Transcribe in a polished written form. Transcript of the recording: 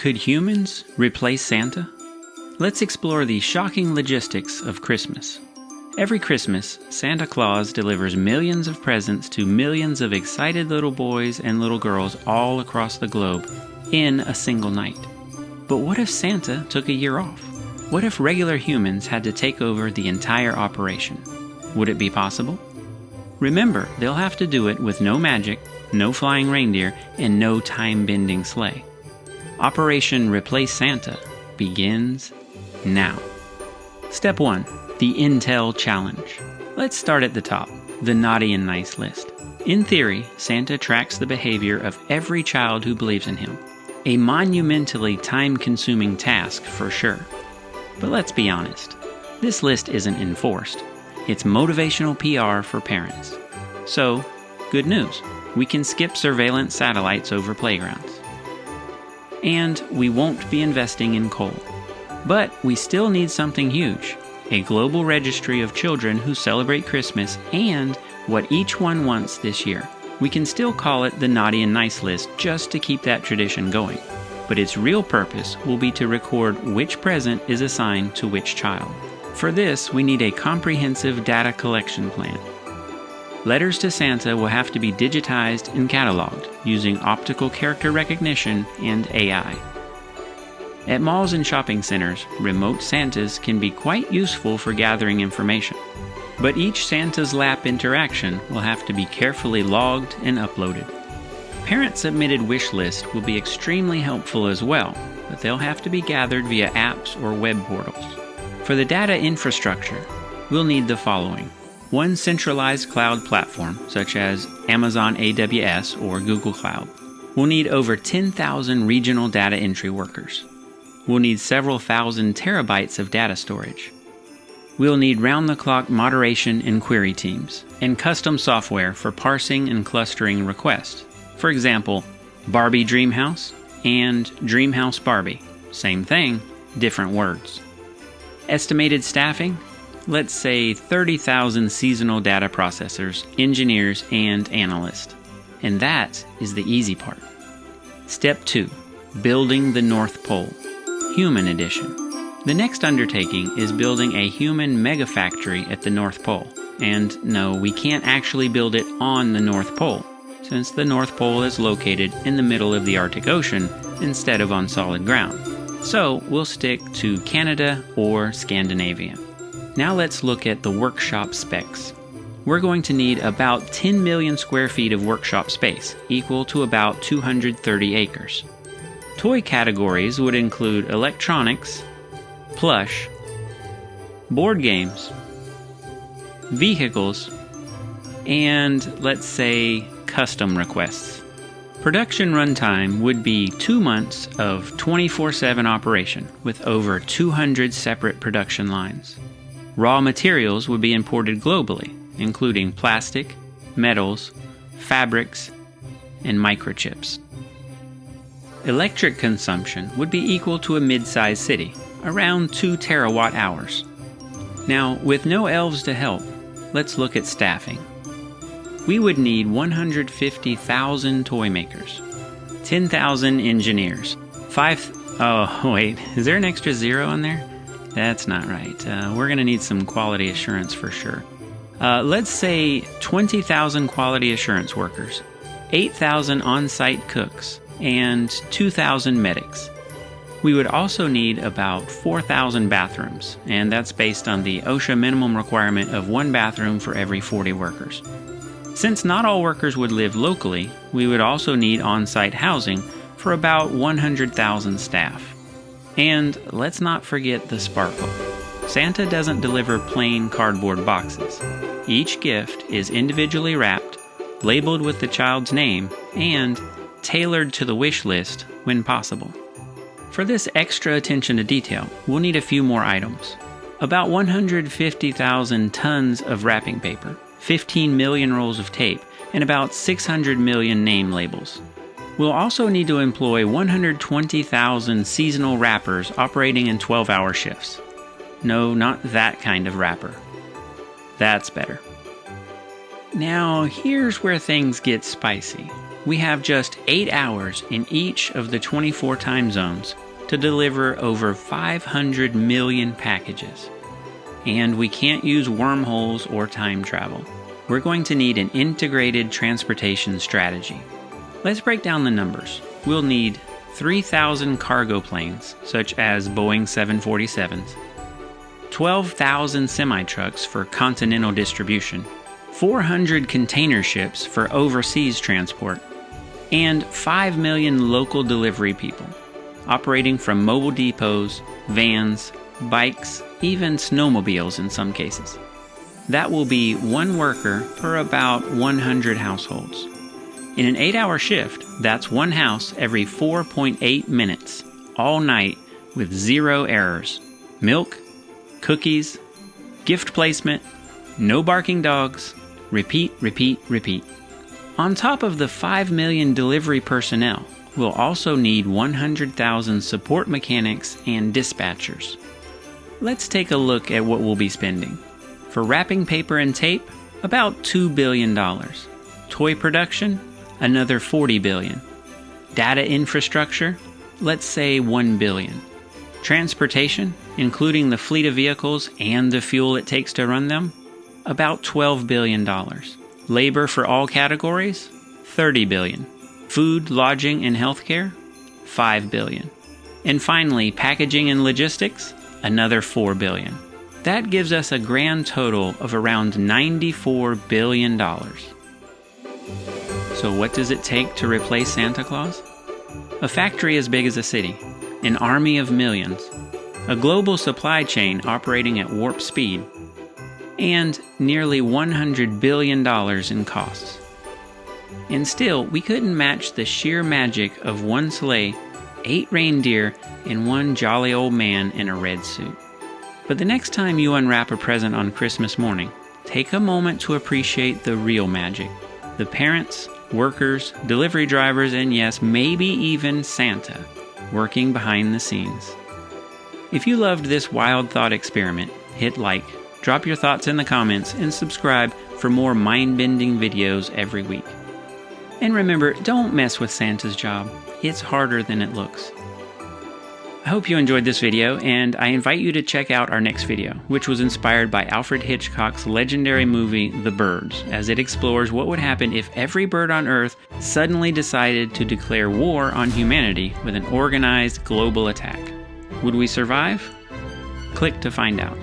Could humans replace Santa? Let's explore the shocking logistics of Christmas. Every Christmas, Santa Claus delivers millions of presents to millions of excited little boys and little girls all across the globe in a single night. But what if Santa took a year off? What if regular humans had to take over the entire operation? Would it be possible? Remember, they'll have to do it with no magic, no flying reindeer, and no time-bending sleigh. Operation Replace Santa begins now. Step 1. The Intel Challenge. Let's start at the top, the naughty and nice list. In theory, Santa tracks the behavior of every child who believes in him. A monumentally time-consuming task for sure. But let's be honest, this list isn't enforced. It's motivational PR for parents. So, good news, we can skip surveillance satellites over playgrounds. And we won't be investing in coal. But we still need something huge, a global registry of children who celebrate Christmas and what each one wants this year. We can still call it the Naughty and Nice list just to keep that tradition going. But its real purpose will be to record which present is assigned to which child. For this, we need a comprehensive data collection plan. Letters to Santa will have to be digitized and cataloged using optical character recognition and AI. At malls and shopping centers, remote Santas can be quite useful for gathering information. But each Santa's lap interaction will have to be carefully logged and uploaded. Parent-submitted wish lists will be extremely helpful as well, but they'll have to be gathered via apps or web portals. For the data infrastructure, we'll need the following. One centralized cloud platform, such as Amazon AWS or Google Cloud. We'll need over 10,000 regional data entry workers. We'll need several thousand terabytes of data storage. We'll need round-the-clock moderation and query teams, and custom software for parsing and clustering requests. For example, Barbie Dreamhouse and Dreamhouse Barbie. Same thing, different words. Estimated staffing? Let's say 30,000 seasonal data processors, engineers, and analysts. And that is the easy part. Step 2. Building the North Pole. Human Edition. The next undertaking is building a human megafactory at the North Pole. And no, we can't actually build it on the North Pole, since the North Pole is located in the middle of the Arctic Ocean instead of on solid ground. So we'll stick to Canada or Scandinavia. Now let's look at the workshop specs. We're going to need about 10 million square feet of workshop space, equal to about 230 acres. Toy categories would include electronics, plush, board games, vehicles, and let's say custom requests. Production runtime would be 2 months of 24/7 operation with over 200 separate production lines. Raw materials would be imported globally, including plastic, metals, fabrics, and microchips. Electric consumption would be equal to a mid-sized city, around 2 terawatt hours. Now, with no elves to help, let's look at staffing. We would need 150,000 toy makers, 10,000 engineers, is there an extra zero in there? That's not right. We're going to need some quality assurance for sure. Let's say 20,000 quality assurance workers, 8,000 on-site cooks, and 2,000 medics. We would also need about 4,000 bathrooms, and that's based on the OSHA minimum requirement of 1 bathroom for every 40 workers. Since not all workers would live locally, we would also need on-site housing for about 100,000 staff. And let's not forget the sparkle. Santa doesn't deliver plain cardboard boxes. Each gift is individually wrapped, labeled with the child's name, and tailored to the wish list when possible. For this extra attention to detail, we'll need a few more items. About 150,000 tons of wrapping paper, 15 million rolls of tape, and about 600 million name labels. We'll also need to employ 120,000 seasonal wrappers operating in 12-hour shifts. No, not that kind of wrapper. That's better. Now, here's where things get spicy. We have just 8 hours in each of the 24 time zones to deliver over 500 million packages. And we can't use wormholes or time travel. We're going to need an integrated transportation strategy. Let's break down the numbers. We'll need 3,000 cargo planes, such as Boeing 747s, 12,000 semi-trucks for continental distribution, 400 container ships for overseas transport, and 5 million local delivery people, operating from mobile depots, vans, bikes, even snowmobiles in some cases. That will be one worker per about 100 households. In an 8-hour shift, that's one house every 4.8 minutes, all night, with 0 errors. Milk, cookies, gift placement, no barking dogs, repeat, repeat, repeat. On top of the 5 million delivery personnel, we'll also need 100,000 support mechanics and dispatchers. Let's take a look at what we'll be spending. For wrapping paper and tape, about $2 billion. Toy production, another $40 billion. Data infrastructure, let's say $1 billion. Transportation, including the fleet of vehicles and the fuel it takes to run them, about $12 billion. Labor for all categories, $30 billion. Food, lodging, and healthcare, $5 billion. And finally, packaging and logistics, another $4 billion. That gives us a grand total of around $94 billion. So what does it take to replace Santa Claus? A factory as big as a city, an army of millions, a global supply chain operating at warp speed, and nearly $100 billion in costs. And still, we couldn't match the sheer magic of one sleigh, 8 reindeer, and one jolly old man in a red suit. But the next time you unwrap a present on Christmas morning, take a moment to appreciate the real magic. The parents, workers, delivery drivers, and yes, maybe even Santa, working behind the scenes. If you loved this wild thought experiment, hit like, drop your thoughts in the comments, and subscribe for more mind-bending videos every week. And remember, don't mess with Santa's job. It's harder than it looks. I hope you enjoyed this video, and I invite you to check out our next video, which was inspired by Alfred Hitchcock's legendary movie, The Birds, as it explores what would happen if every bird on Earth suddenly decided to declare war on humanity with an organized global attack. Would we survive? Click to find out.